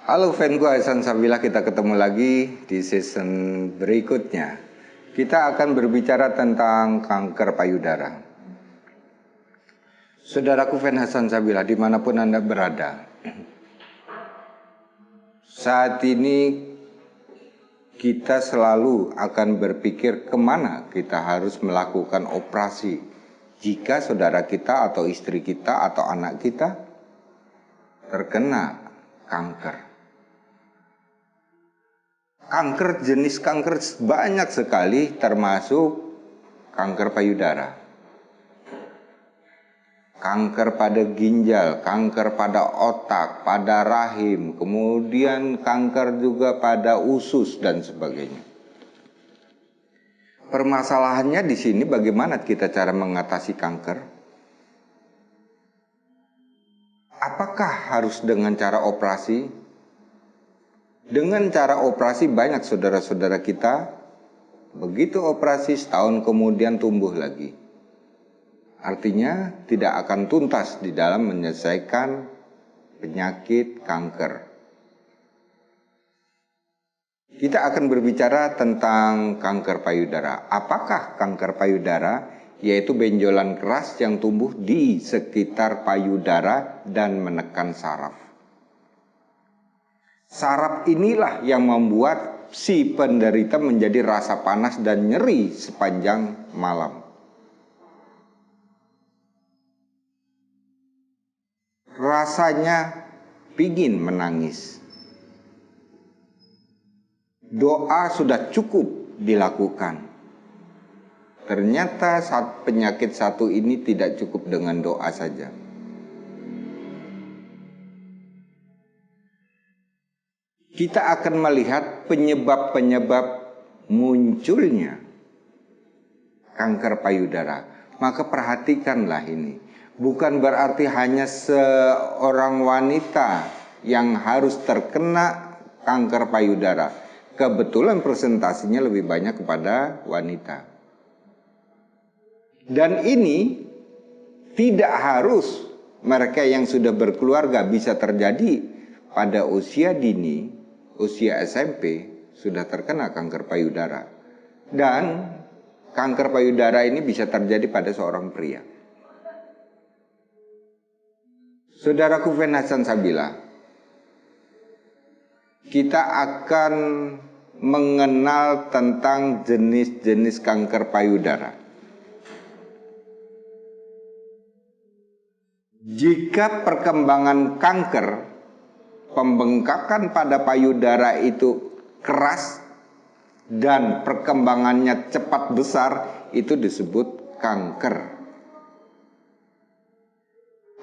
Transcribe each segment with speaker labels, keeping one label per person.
Speaker 1: Halo fanku Hasan Sabila, kita ketemu lagi di season berikutnya. Kita akan berbicara tentang kanker payudara. Saudaraku fan Hasan Sabila, dimanapun Anda berada, saat ini kita selalu akan berpikir kemana kita harus melakukan operasi jika saudara kita atau istri kita atau anak kita terkena kanker. Kanker, jenis kanker banyak sekali, termasuk kanker payudara, kanker pada ginjal, kanker pada otak, pada rahim, kemudian kanker juga pada usus dan sebagainya. Permasalahannya di sini bagaimana kita cara mengatasi kanker? Apakah harus dengan cara operasi? Dengan cara operasi banyak saudara-saudara kita begitu operasi setahun kemudian tumbuh lagi. Artinya tidak akan tuntas di dalam menyelesaikan penyakit kanker. Kita akan berbicara tentang kanker payudara. Apakah kanker payudara? Yaitu benjolan keras yang tumbuh di sekitar payudara dan menekan saraf. Saraf inilah yang membuat si penderita menjadi rasa panas dan nyeri sepanjang malam. Rasanya pingin menangis. Doa sudah cukup dilakukan. Ternyata saat penyakit satu ini tidak cukup dengan doa saja. Kita akan melihat penyebab-penyebab munculnya kanker payudara. Maka perhatikanlah ini. Bukan berarti hanya seorang wanita yang harus terkena kanker payudara. Kebetulan presentasinya lebih banyak kepada wanita. Dan ini tidak harus mereka yang sudah berkeluarga, bisa terjadi pada usia dini. Usia SMP sudah terkena kanker payudara. Dan kanker payudara ini bisa terjadi pada seorang pria. Saudaraku fan Hasan Sabila, kita akan mengenal tentang jenis-jenis kanker payudara. Jika perkembangan kanker, pembengkakan pada payudara itu keras dan perkembangannya cepat besar, itu disebut kanker.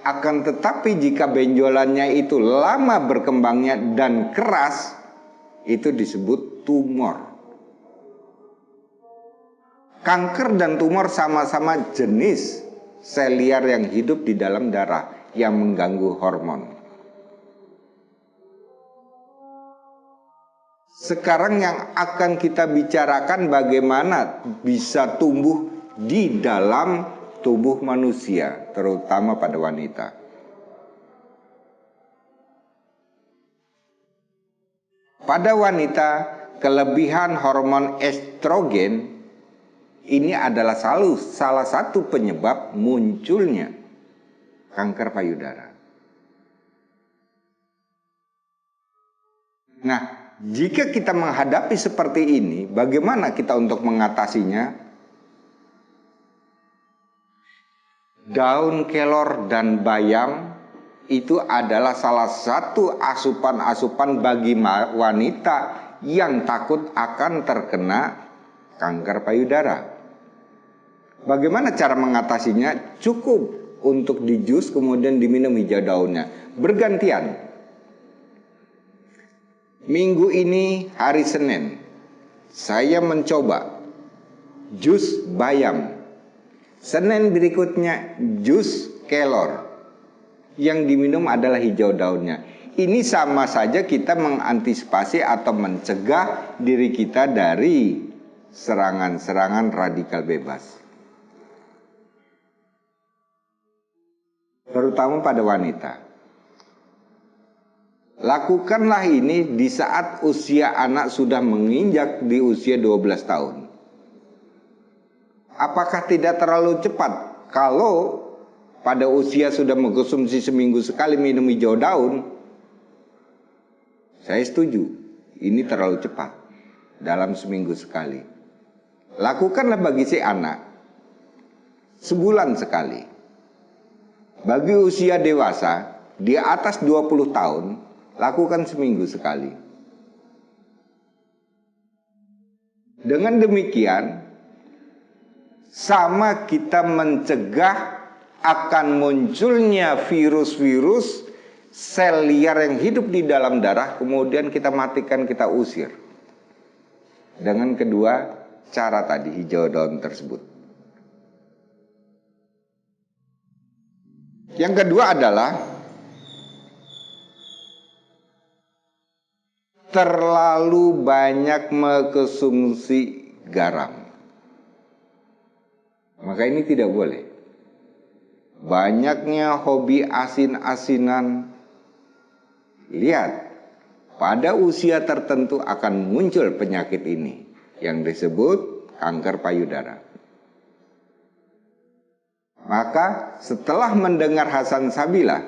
Speaker 1: Akan tetapi jika benjolannya itu lama berkembangnya dan keras, itu disebut tumor. Kanker dan tumor sama-sama jenis sel liar yang hidup di dalam darah yang mengganggu hormon. Sekarang yang akan kita bicarakan bagaimana bisa tumbuh di dalam tubuh manusia, terutama pada wanita. Pada wanita, kelebihan hormon estrogen ini adalah salah satu penyebab munculnya kanker payudara. Nah, jika kita menghadapi seperti ini, bagaimana kita untuk mengatasinya? Daun kelor dan bayam itu adalah salah satu asupan-asupan bagi wanita yang takut akan terkena kanker payudara. Bagaimana cara mengatasinya? Cukup untuk dijus kemudian diminum hijau daunnya bergantian. Minggu ini hari Senin, saya mencoba jus bayam. Senin berikutnya jus kelor. Yang diminum adalah hijau daunnya. Ini sama saja kita mengantisipasi atau mencegah diri kita dari serangan-serangan radikal bebas. Terutama pada wanita. Lakukanlah ini di saat usia anak sudah menginjak di usia 12 tahun. Apakah tidak terlalu cepat kalau pada usia sudah mengkonsumsi seminggu sekali minum hijau daun? Saya setuju, ini terlalu cepat dalam seminggu sekali. Lakukanlah bagi si anak sebulan sekali. Bagi usia dewasa di atas 20 tahun, lakukan seminggu sekali. Dengan demikian, sama kita mencegah akan munculnya virus-virus sel liar yang hidup di dalam darah, kemudian kita matikan, kita usir. Dengan kedua cara tadi, hijau daun tersebut. Yang kedua adalah terlalu banyak mengkonsumsi garam. Maka ini tidak boleh. Banyaknya hobi asin-asinan. Lihat, pada usia tertentu akan muncul penyakit ini yang disebut kanker payudara. Maka setelah mendengar Hasan Sabila,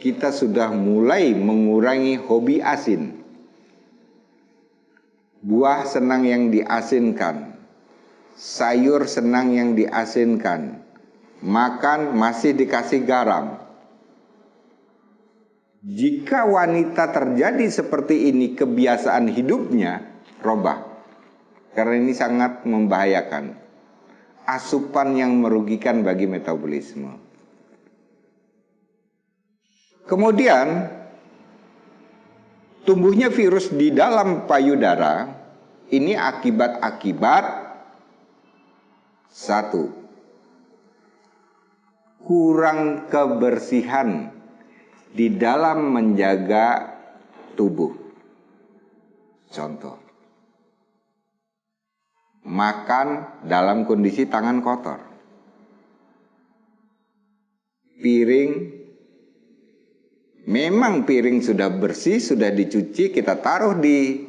Speaker 1: kita sudah mulai mengurangi hobi asin. Buah senang yang diasinkan, sayur senang yang diasinkan, makan masih dikasih garam. Jika wanita terjadi seperti ini, kebiasaan hidupnya robah. Karena ini sangat membahayakan. Asupan yang merugikan bagi metabolisme. Kemudian, tumbuhnya virus di dalam payudara ini akibat-akibat satu, kurang kebersihan di dalam menjaga tubuh. Contoh, makan dalam kondisi tangan kotor. Piring, memang piring sudah bersih, sudah dicuci, kita taruh di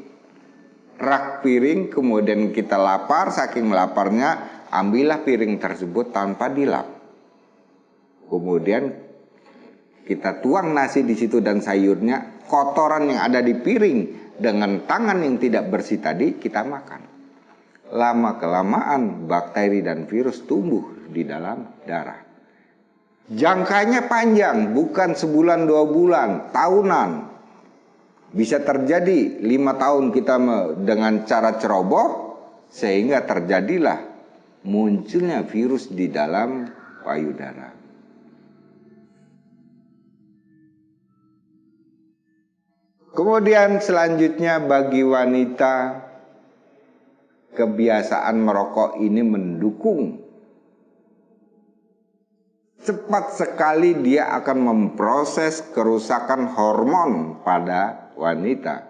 Speaker 1: rak piring, kemudian kita lapar, saking laparnya, ambillah piring tersebut tanpa dilap. Kemudian kita tuang nasi di situ dan sayurnya, kotoran yang ada di piring dengan tangan yang tidak bersih tadi kita makan. Lama-kelamaan bakteri dan virus tumbuh di dalam darah. Jangkanya panjang, bukan sebulan 2 bulan, tahunan. Bisa terjadi 5 tahun kita dengan cara ceroboh, sehingga terjadilah munculnya virus di dalam payudara. Kemudian selanjutnya bagi wanita, kebiasaan merokok ini mendukung. Cepat sekali dia akan memproses kerusakan hormon pada wanita.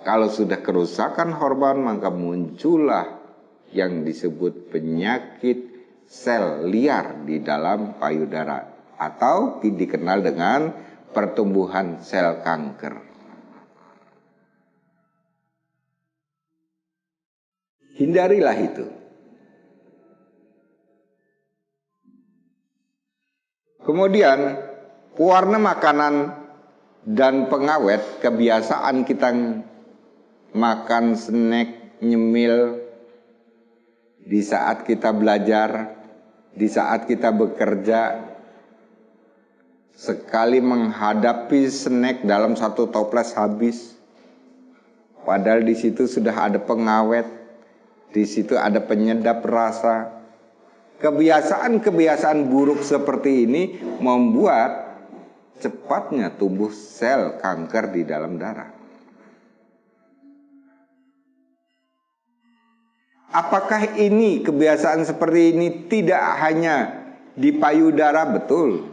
Speaker 1: Kalau sudah kerusakan hormon, maka muncullah yang disebut penyakit sel liar di dalam payudara, atau dikenal dengan pertumbuhan sel kanker. Hindarilah itu. Kemudian, pewarna makanan dan pengawet, kebiasaan kita makan snack, nyemil di saat kita belajar, di saat kita bekerja, sekali menghadapi snack dalam satu toples habis. Padahal di situ sudah ada pengawet, di situ ada penyedap rasa. Kebiasaan-kebiasaan buruk seperti ini membuat cepatnya tumbuh sel kanker di dalam darah. Apakah ini kebiasaan seperti ini tidak hanya di payudara? Betul,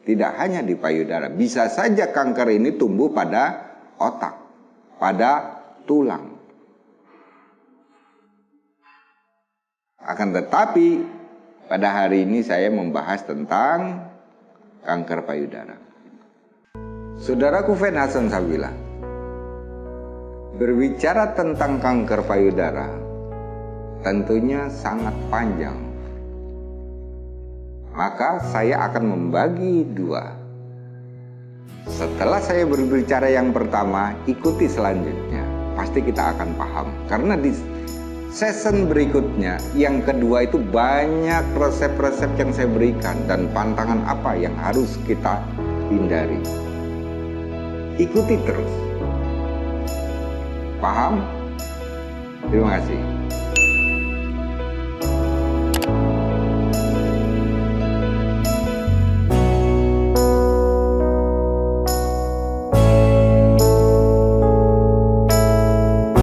Speaker 1: tidak hanya di payudara. Bisa saja kanker ini tumbuh pada otak, pada tulang. Akan tetapi pada hari ini saya membahas tentang kanker payudara. Saudaraku Fen Hasan Sabila, berbicara tentang kanker payudara tentunya sangat panjang. Maka saya akan membagi dua. Setelah saya berbicara yang pertama, ikuti selanjutnya. Pasti kita akan paham. Karena di season berikutnya, yang kedua itu banyak resep-resep yang saya berikan dan pantangan apa yang harus kita hindari. Ikuti terus. Paham? Terima kasih.